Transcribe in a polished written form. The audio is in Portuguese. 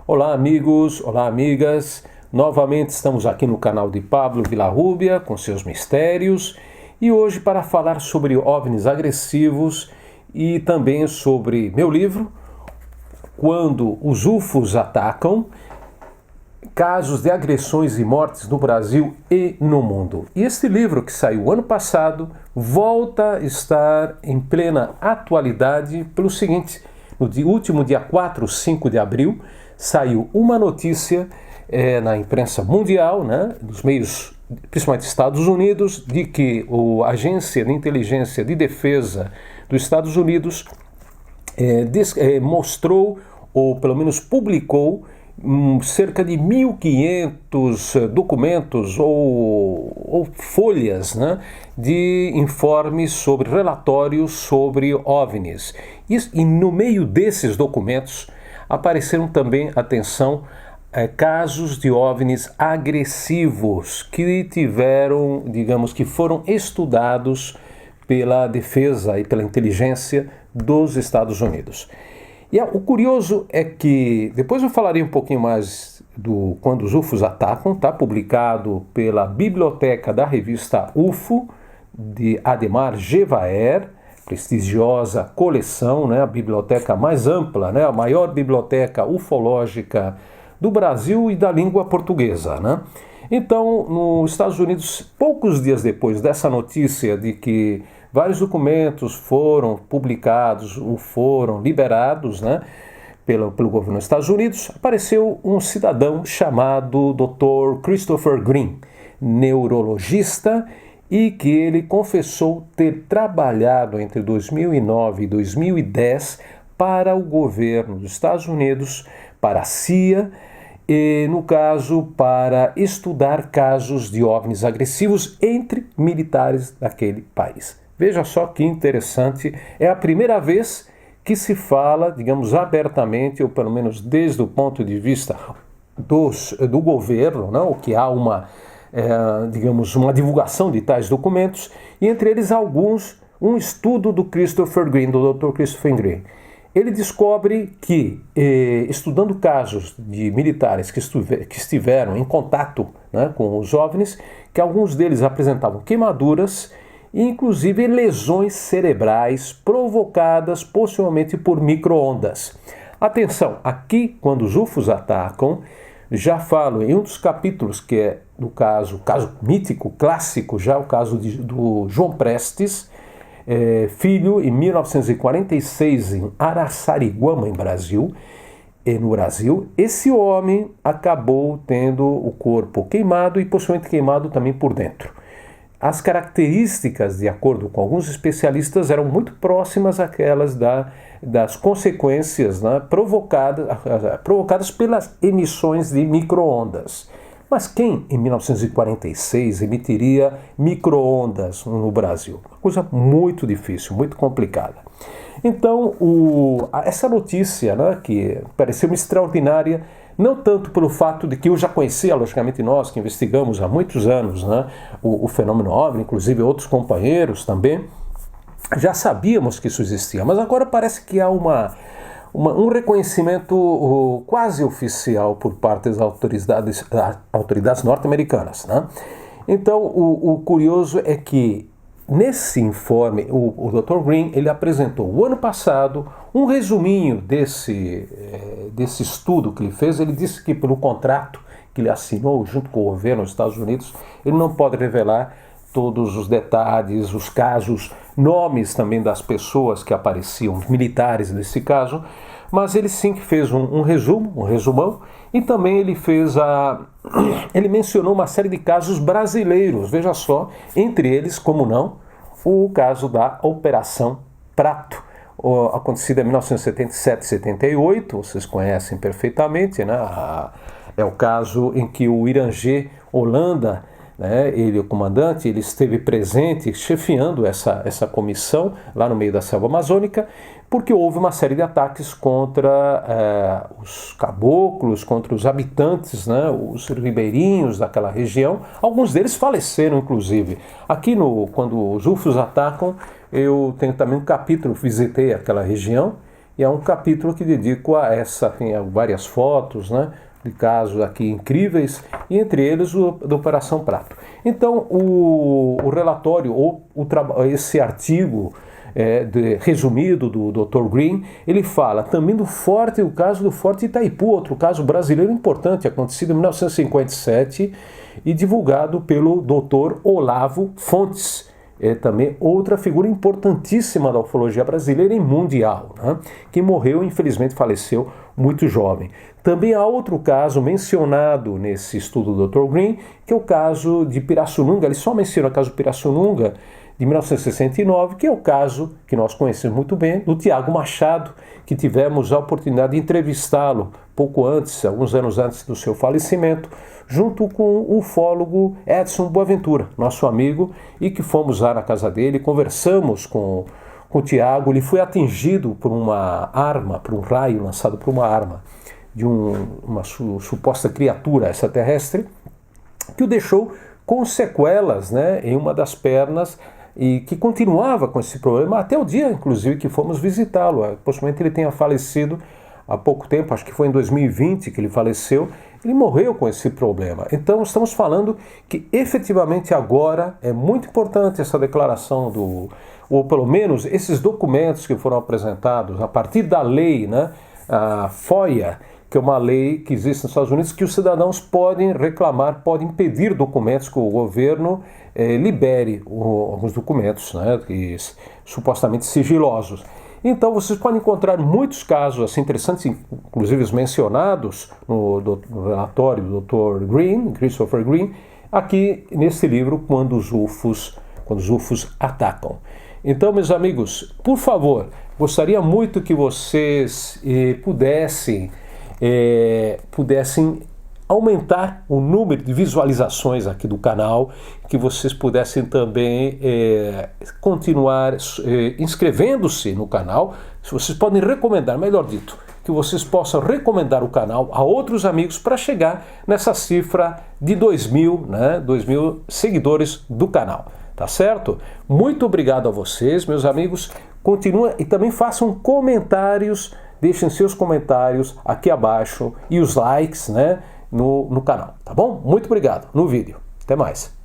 Olá amigos, olá amigas, novamente estamos aqui no canal de Pablo Villarrubia com seus mistérios e hoje para falar sobre OVNIs agressivos e também sobre meu livro, Quando os UFOs Atacam, casos de agressões e mortes no Brasil e no mundo. E este livro que saiu ano passado volta a estar em plena atualidade pelo seguinte: no último dia 4, 5 de abril, saiu uma notícia na imprensa mundial, nos meios, principalmente Estados Unidos, de que a Agência de Inteligência de Defesa dos Estados Unidos mostrou, ou pelo menos publicou, cerca de 1.500 documentos ou folhas de informes sobre relatórios sobre OVNIs. E no meio desses documentos apareceram também, atenção, casos de OVNIs agressivos que tiveram, que foram estudados pela defesa e pela inteligência dos Estados Unidos. E o curioso é que, depois eu falarei um pouquinho mais do Quando os UFOs Atacam, está publicado pela Biblioteca da Revista UFO, de Ademar Gevaer, prestigiosa coleção, a biblioteca mais ampla, a maior biblioteca ufológica do Brasil e da língua portuguesa. Então, nos Estados Unidos, poucos dias depois dessa notícia de que vários documentos foram publicados ou foram liberados pelo governo dos Estados Unidos, apareceu um cidadão chamado Dr. Christopher Green, neurologista, e que ele confessou ter trabalhado entre 2009 e 2010 para o governo dos Estados Unidos, para a CIA, e, no caso, para estudar casos de OVNIs agressivos entre militares daquele país. Veja só que interessante, é a primeira vez que se fala, abertamente, ou pelo menos desde o ponto de vista do governo, ou que há uma divulgação de tais documentos, e entre eles um estudo do Christopher Green, do Dr. Christopher Green. Ele descobre que, estudando casos de militares que estiveram em contato com os OVNIs, que alguns deles apresentavam queimaduras e inclusive lesões cerebrais provocadas possivelmente por micro-ondas. Atenção, aqui quando os UFOs atacam, já falo em um dos capítulos que é no caso mítico, clássico, já o caso do João Prestes, filho em 1946 em Araçariguama, no Brasil. Esse homem acabou tendo o corpo queimado e possivelmente queimado também por dentro. As características, de acordo com alguns especialistas, eram muito próximas àquelas das consequências provocadas pelas emissões de micro-ondas. Mas quem, em 1946, emitiria micro-ondas no Brasil? Uma coisa muito difícil, muito complicada. Então, essa notícia, que pareceu-me extraordinária, não tanto pelo fato de que eu já conhecia, logicamente nós que investigamos há muitos anos o fenômeno OVNI, inclusive outros companheiros também, já sabíamos que isso existia, mas agora parece que há um reconhecimento quase oficial por parte das autoridades norte-americanas. Então, o curioso é que nesse informe, o Dr. Green ele apresentou o ano passado um resuminho desse estudo que ele fez. Ele disse que pelo contrato que ele assinou junto com o governo dos Estados Unidos, ele não pode revelar todos os detalhes, os casos, nomes também das pessoas que apareciam, militares nesse caso, mas ele sim que fez um resumão, e também ele mencionou uma série de casos brasileiros, veja só, entre eles, como não, o caso da Operação Prato, acontecida em 1977 e 78, vocês conhecem perfeitamente, é o caso em que o Irangê Holanda, ele, o comandante, ele esteve presente, chefiando essa comissão lá no meio da selva amazônica, porque houve uma série de ataques contra os caboclos, contra os habitantes, os ribeirinhos daquela região. Alguns deles faleceram, inclusive. Aqui, quando os UFOs atacam, eu tenho também um capítulo, visitei aquela região, e é um capítulo que dedico a a várias fotos, né, de casos aqui incríveis, e entre eles o da Operação Prato. Então, o relatório, ou esse artigo resumido do Dr. Green, ele fala também do caso do Forte Itaipu, outro caso brasileiro importante, acontecido em 1957 e divulgado pelo Dr. Olavo Fontes, também outra figura importantíssima da ufologia brasileira e mundial, né, que morreu, infelizmente faleceu muito jovem. Também há outro caso mencionado nesse estudo do Dr. Green, que é o caso de Pirassununga. Ele só menciona o caso de Pirassununga de 1969, que é o caso que nós conhecemos muito bem, do Tiago Machado, que tivemos a oportunidade de entrevistá-lo pouco antes, alguns anos antes do seu falecimento, junto com o ufólogo Edson Boaventura, nosso amigo, e que fomos lá na casa dele, conversamos com o Tiago. Ele foi atingido por uma arma, por um raio lançado por uma arma de uma suposta criatura extraterrestre, que o deixou com sequelas, né, em uma das pernas, e que continuava com esse problema até o dia, inclusive, que fomos visitá-lo. Possivelmente ele tenha falecido há pouco tempo, acho que foi em 2020 que ele faleceu. Ele morreu com esse problema. Então estamos falando que efetivamente agora é muito importante essa declaração ou pelo menos esses documentos que foram apresentados a partir da lei, né, a FOIA, que é uma lei que existe nos Estados Unidos, que os cidadãos podem reclamar, podem pedir documentos que o governo libere alguns documentos, né, supostamente sigilosos. Então vocês podem encontrar muitos casos assim, interessantes, inclusive os mencionados no relatório do Dr. Green, Christopher Green, aqui nesse livro, Quando os UFOs Atacam. Então, meus amigos, por favor, gostaria muito que vocês pudessem aumentar o número de visualizações aqui do canal, que vocês pudessem também continuar inscrevendo-se no canal. Se vocês podem recomendar, melhor dito, que vocês possam recomendar o canal a outros amigos para chegar nessa cifra de 2.000 seguidores do canal. Tá certo? Muito obrigado a vocês, meus amigos. Continua e também façam comentários, deixem seus comentários aqui abaixo e os likes, né, no canal, tá bom? Muito obrigado no vídeo. Até mais.